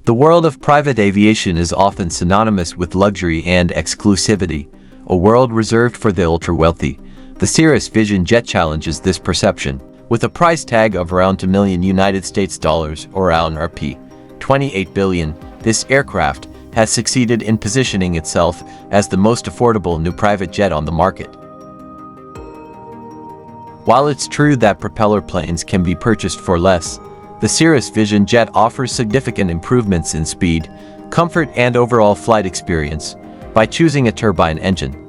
The world of private aviation is often synonymous with luxury and exclusivity, a world reserved for the ultra-wealthy. The Cirrus Vision Jet challenges this perception. With a price tag of around $2 million United States dollars or around Rp. 28 billion, this aircraft has succeeded in positioning itself as the most affordable new private jet on the market. While it's true that propeller planes can be purchased for less, the Cirrus Vision Jet offers significant improvements in speed, comfort, and overall flight experience by choosing a turbine engine.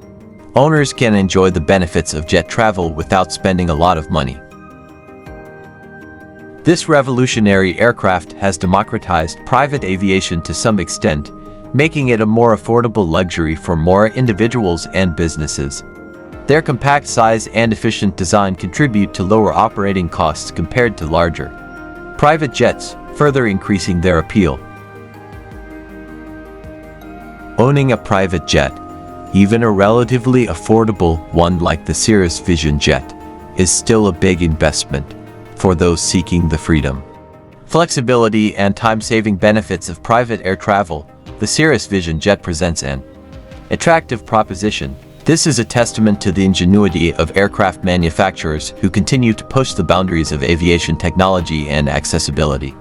Owners can enjoy the benefits of jet travel without spending a lot of money. This revolutionary aircraft has democratized private aviation to some extent, making it a more affordable luxury for more individuals and businesses. Their compact size and efficient design contribute to lower operating costs compared to larger private jets, further increasing their appeal. Owning a private jet, even a relatively affordable one like the Cirrus Vision Jet, is still a big investment for those seeking the freedom, flexibility, and time-saving benefits of private air travel. The Cirrus Vision Jet presents an attractive proposition. This is a testament to the ingenuity of aircraft manufacturers who continue to push the boundaries of aviation technology and accessibility.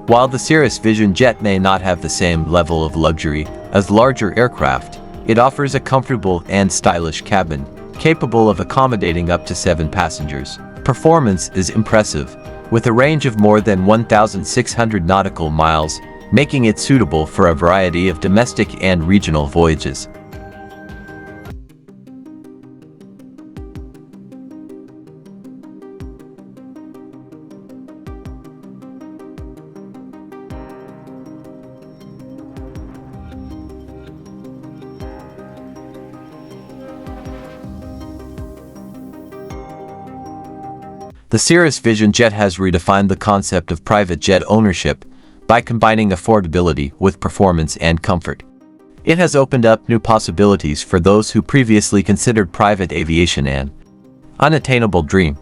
While the Cirrus Vision Jet may not have the same level of luxury as larger aircraft, it offers a comfortable and stylish cabin, capable of accommodating up to 7 passengers. Performance is impressive, with a range of more than 1,600 nautical miles, making it suitable for a variety of domestic and regional voyages. The Cirrus Vision Jet has redefined the concept of private jet ownership by combining affordability with performance and comfort. It has opened up new possibilities for those who previously considered private aviation an unattainable dream.